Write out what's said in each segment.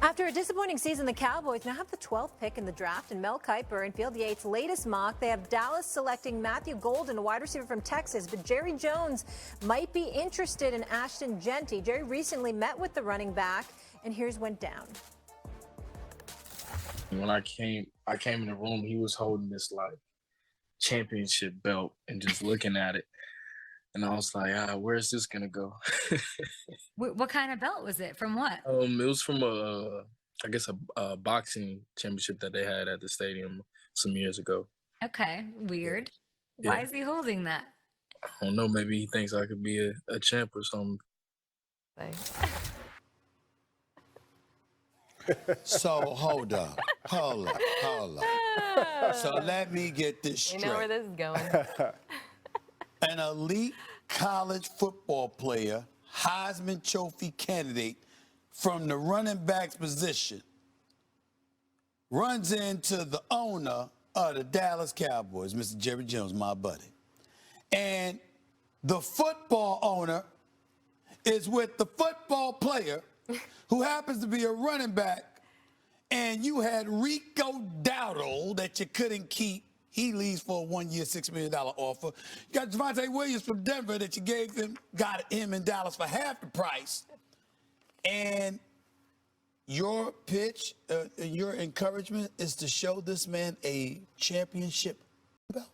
After a disappointing season, the Cowboys now have the 12th pick in the draft, and Mel Kiper and Field Yates' latest mock, they have Dallas selecting Matthew Golden, a wide receiver from Texas, but Jerry Jones might be interested in Ashton Jeanty. Jerry recently met with the running back, and here's what went down. When I came in the room, he was holding this like championship belt and just looking at it. And I was like, where's this going to go? What kind of belt was it? From what? It was from a boxing championship that they had at the stadium some years ago. Okay, weird. Yeah. Why is he holding that? I don't know. Maybe he thinks I could be a champ or something. So hold up. So let me get this straight. You know where this is going. An elite college football player, Heisman Trophy candidate from the running back's position, runs into the owner of the Dallas Cowboys, Mr. Jerry Jones, my buddy. And the football owner is with the football player who happens to be a running back, and you had Rico Dowdle that you couldn't keep. He leaves for a one-year, $6 million offer. You got Javonte Williams from Denver that you got him in Dallas for half the price. And your pitch, your encouragement is to show this man a championship belt.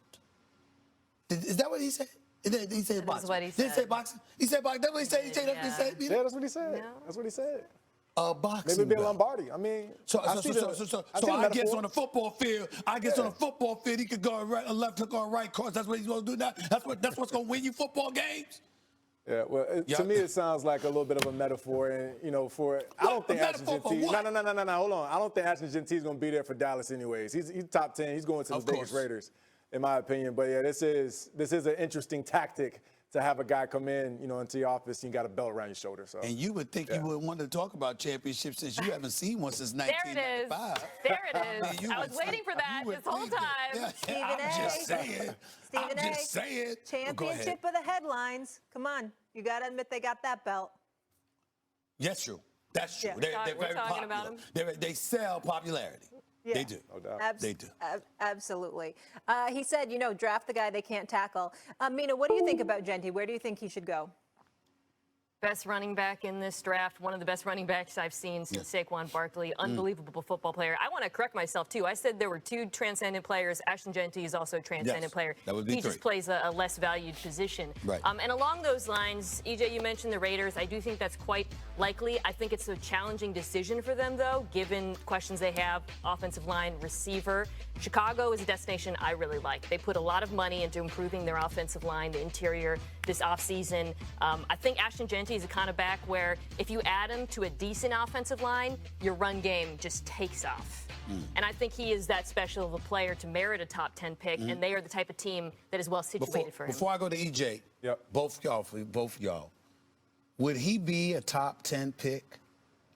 Is that what he said? He said boxing. What he said. Did he say boxing? He said boxing. That's what he said. Yeah, that's what he said. No. That's what he said. Boxing. Maybe be a belt. Lombardi. I mean, So I guess on the football field, he could go right, left hook or right cross. That's what he's going to do now. That's what's going to win you football games. Yeah, well, to me, it sounds like a little bit of a metaphor. And, I don't think Ashton Jeanty. No, hold on. I don't think Ashton Jeanty is going to be there for Dallas anyways. He's top 10. He's going to the Vegas Raiders, in my opinion. But, yeah, this is an interesting tactic to have a guy come in, into your office and you got a belt around your shoulder. So. And you would think you would want to talk about championships since you haven't seen one since 1995. There it is. I was waiting for that this whole time. Stephen A. Championship of the headlines. Come on. You got to admit they got that belt. Yes, true. That's true. Yeah. They're very talking popular. about them. They sell popularity. Yeah. They do. No doubt. They do. Absolutely. He said, draft the guy they can't tackle. Mina, what do you think about Jeanty? Where do you think he should go? Best running back in this draft, one of the best running backs I've seen since Saquon Barkley. Unbelievable football player. I want to correct myself, too. I said there were two transcendent players. Ashton Jeanty is also a transcendent player. That would be he just plays a less valued position. Right. And along those lines, EJ, you mentioned the Raiders. I do think that's quite likely. I think it's a challenging decision for them, though, given questions they have, offensive line, receiver. Chicago is a destination I really like. They put a lot of money into improving their offensive line, the interior, this offseason. I think Ashton Jeanty is a kind of back where if you add him to a decent offensive line, your run game just takes off. And I think he is that special of a player to merit a top 10 pick, and they are the type of team that is well situated for him. Before I go to EJ, both y'all, would he be a top 10 pick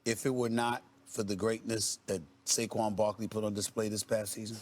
if it were not for the greatness that Saquon Barkley put on display this past season?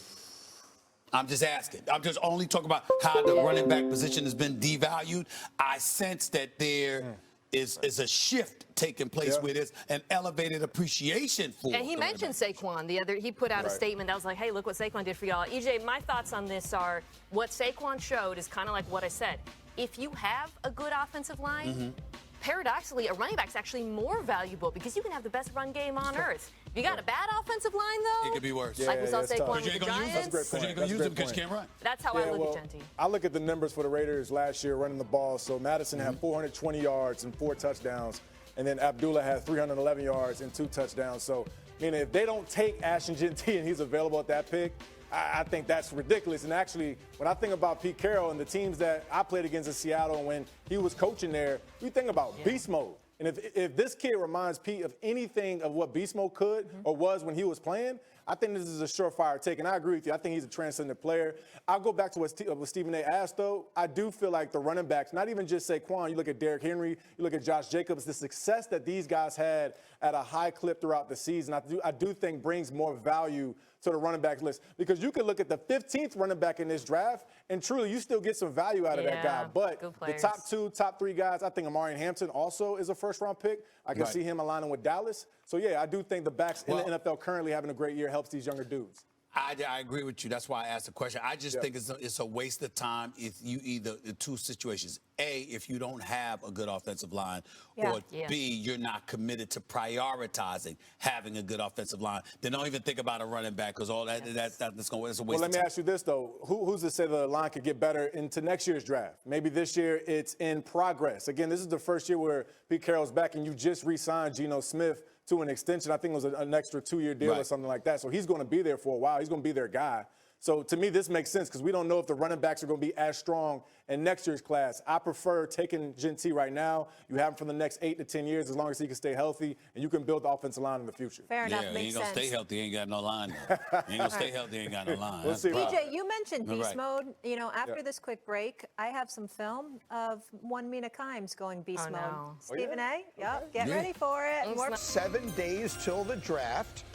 I'm just asking. I'm just only talking about how the running back position has been devalued. I sense that there is a shift taking place where there's an elevated appreciation for. And he mentioned Saquon he put out a statement that was like, hey, look what Saquon did for y'all. EJ, my thoughts on this are what Saquon showed is kind of like what I said. If you have a good offensive line, paradoxically, a running back's actually more valuable because you can have the best run game on earth. If you got a bad offensive line, though, it could be worse. Like we saw Saquon with the That's Giants. a great point. You're going to use him because you can't run. That's how I look at Jeanty. I look at the numbers for the Raiders last year running the ball. So Madison had 420 yards and 4 touchdowns. And then Abdullah had 311 yards and 2 touchdowns. So, meaning if they don't take Ashton Jeanty and he's available at that pick, I think that's ridiculous. And actually, when I think about Pete Carroll and the teams that I played against in Seattle when he was coaching there, we think about beast mode. And if this kid reminds Pete of anything of what beast mode could or was when he was playing, I think this is a surefire take. And I agree with you. I think he's a transcendent player. I'll go back to what Stephen A. asked, though. I do feel like the running backs, not even just Saquon, you look at Derrick Henry, you look at Josh Jacobs, the success that these guys had at a high clip throughout the season, I do think brings more value to the running back list, because you can look at the 15th running back in this draft, and truly you still get some value out of that guy. But the top 2, top 3 guys, I think Amari Hampton also is a first-round pick. I can see him aligning with Dallas. So, yeah, I do think the backs in the NFL currently having a great year helps these younger dudes. I agree with you. That's why I asked the question. I just think it's a waste of time if you either the two situations. A, if you don't have a good offensive line, or B, you're not committed to prioritizing having a good offensive line. Then don't even think about a running back, because all that's a waste Well, of let me time. ask you this, though. Who's to say the line could get better into next year's draft? Maybe this year it's in progress. Again, this is the first year where Pete Carroll's back, and you just re-signed Geno Smith to an extension. I think it was an extra 2-year deal or something like that. So he's going to be there for a while. He's going to be their guy. So to me, this makes sense, because we don't know if the running backs are going to be as strong in next year's class. I prefer taking Jeanty right now. You have him for the next 8 to 10 years, as long as he can stay healthy, and you can build the offensive line in the future. Fair enough. He Makes ain't going to sense. stay healthy. He ain't got no line. He ain't going to stay healthy. He ain't got no line. We'll see. DJ, you mentioned beast mode. You know, after this quick break, I have some film of one Mina Kimes going beast mode. No. Stephen A? Yep. Get ready for it. 7 days till the draft.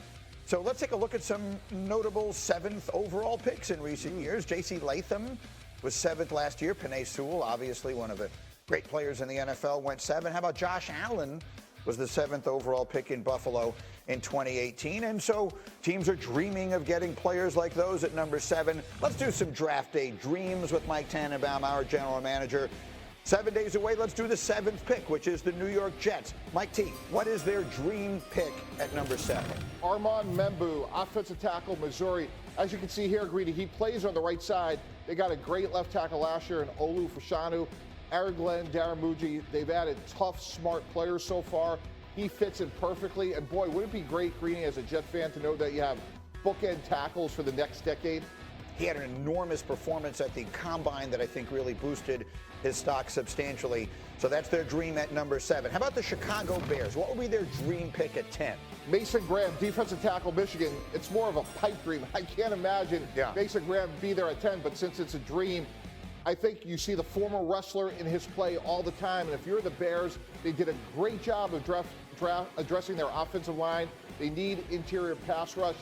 So let's take a look at some notable 7th overall picks in recent years. J.C. Latham was 7th last year. Penei Sewell, obviously one of the great players in the NFL, went 7. How about Josh Allen was the 7th overall pick in Buffalo in 2018. And so teams are dreaming of getting players like those at number 7. Let's do some draft day dreams with Mike Tannenbaum, our general manager. 7 days away, let's do the 7th pick, which is the New York Jets. Mike T, what is their dream pick at number 7? Armand Membu, offensive tackle, Missouri. As you can see here, Greedy, he plays on the right side. They got a great left tackle last year in Olu Fashanu, Aaron Glenn, Darren Muji. They've added tough, smart players so far. He fits in perfectly. And boy, would it be great, Greeny, as a Jet fan, to know that you have bookend tackles for the next decade? He had an enormous performance at the Combine that I think really boosted his stock substantially. So that's their dream at number 7. How about the Chicago Bears? What would be their dream pick at 10? Mason Graham, defensive tackle, Michigan. It's more of a pipe dream. I can't imagine Mason Graham be there at 10, but since it's a dream, I think you see the former wrestler in his play all the time. And if you're the Bears, they did a great job of addressing their offensive line. They need interior pass rush.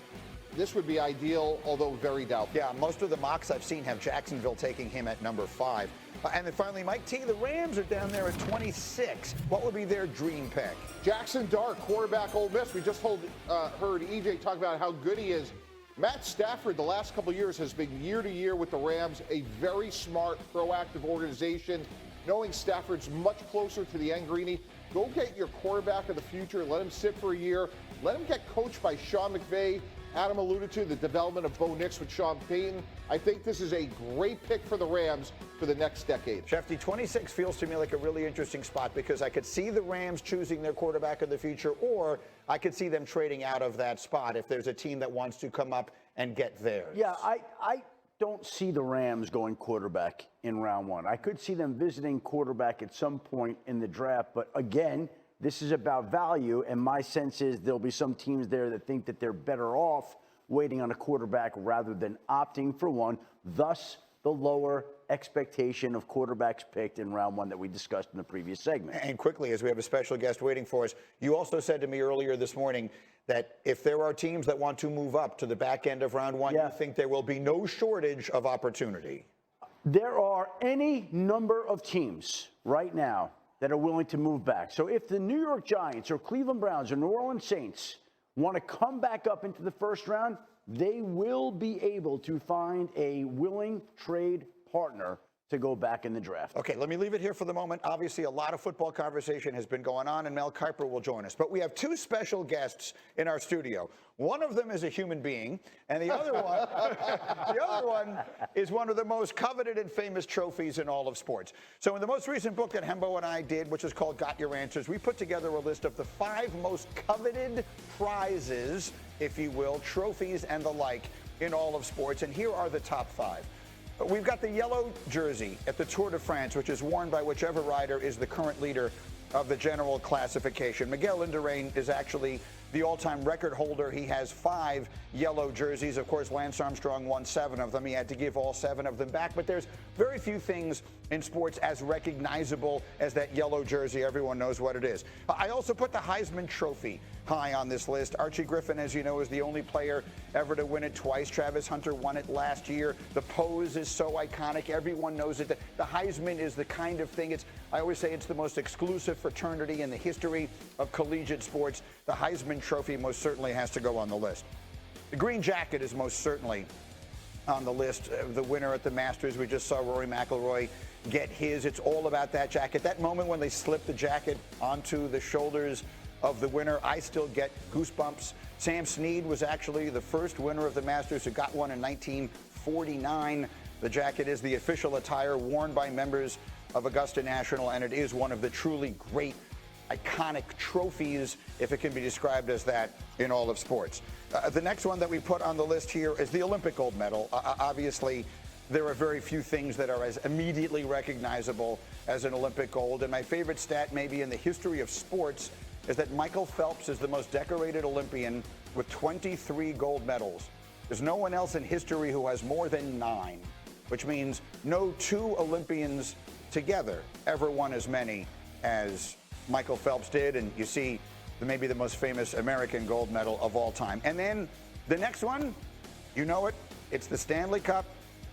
This would be ideal, although very doubtful. Yeah, most of the mocks I've seen have Jacksonville taking him at number 5. And then finally, Mike T, the Rams are down there at 26. What would be their dream pick? Jackson Dart, quarterback, Ole Miss. We just heard EJ talk about how good he is. Matt Stafford, the last couple of years, has been year to year with the Rams, a very smart, proactive organization. Knowing Stafford's much closer to the end, Greeny, go get your quarterback of the future. Let him sit for a year. Let him get coached by Sean McVay. Adam alluded to the development of Bo Nix with Sean Payton. I think this is a great pick for the Rams for the next decade. Shefty, 26 feels to me like a really interesting spot, because I could see the Rams choosing their quarterback of the future, or I could see them trading out of that spot if there's a team that wants to come up and get theirs. Yeah, I don't see the Rams going quarterback in round 1. I could see them visiting quarterback at some point in the draft, but again, this is about value, and my sense is there'll be some teams there that think that they're better off waiting on a quarterback rather than opting for one, thus the lower expectation of quarterbacks picked in round 1 that we discussed in the previous segment. And quickly, as we have a special guest waiting for us, you also said to me earlier this morning that if there are teams that want to move up to the back end of round 1, you think there will be no shortage of opportunity. There are any number of teams right now that are willing to move back. So if the New York Giants or Cleveland Browns or New Orleans Saints want to come back up into the first round, they will be able to find a willing trade partner to go back in the draft. Okay, let me leave it here for the moment. Obviously, a lot of football conversation has been going on, and Mel Kiper will join us. But we have 2 special guests in our studio. One of them is a human being, and the other one is one of the most coveted and famous trophies in all of sports. So in the most recent book that Hembo and I did, which is called Got Your Answers, we put together a list of the 5 most coveted prizes, if you will, trophies and the like in all of sports. And here are the top 5. We've got the yellow jersey at the Tour de France, which is worn by whichever rider is the current leader of the general classification. Miguel Indurain is actually the all-time record holder. He has 5 yellow jerseys. Of course, Lance Armstrong won 7 of them. He had to give all 7 of them back. But there's very few things in sports as recognizable as that yellow jersey. Everyone knows what it is. I also put the Heisman Trophy high on this list. Archie Griffin, as you know, is the only player ever to win it twice. Travis Hunter won it last year. The pose is so iconic. Everyone knows it. The Heisman is the kind of thing, I always say it's the most exclusive fraternity in the history of collegiate sports. The Heisman Trophy most certainly has to go on the list. The green jacket is most certainly on the list. The winner at the Masters, we just saw Rory McIlroy get his. It's all about that jacket. That moment when they slip the jacket onto the shoulders of the winner, I still get goosebumps. Sam Snead was actually the first winner of the Masters who got one in 1949. The jacket is the official attire worn by members of Augusta National, and it is one of the truly great, iconic trophies, if it can be described as that, in all of sports. The next one that we put on the list here is the Olympic gold medal. Obviously, there are very few things that are as immediately recognizable as an Olympic gold, and my favorite stat maybe in the history of sports is that Michael Phelps is the most decorated Olympian with 23 gold medals. There's no one else in history who has more than 9, which means no 2 Olympians together ever won as many as Michael Phelps did, and you see maybe the most famous American gold medal of all time. And then the next one, you know it, it's the Stanley Cup.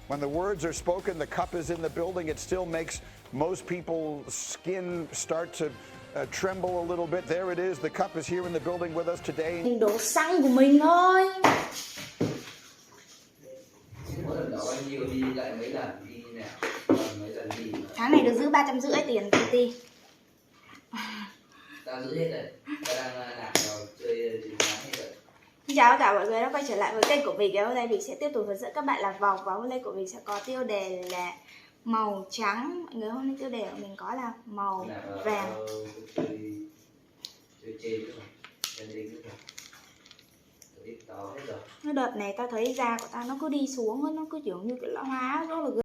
When the words are spoken, the cup is in the building. It still makes most people's skin start to tremble a little bit. There it is. The cup is here in the building with us today. Đổ xăng của mình thôi. Tháng này được giữ 350 tiền PT. Tao giữ hết rồi. Tao đang nạp vào chơi từ sáng hết rồi. Xin chào tất cả mọi người đã quay trở lại với kênh của mình. Ngày hôm nay mình sẽ tiếp tục hướng dẫn các bạn làm vòng, và hôm nay của mình sẽ có tiêu đề là màu trắng. Mọi người, hôm nay tiêu đề của mình có là màu vàng. Cái đợt này tao thấy da của tao nó cứ đi xuống, nó cứ kiểu như cái lão hóa rất là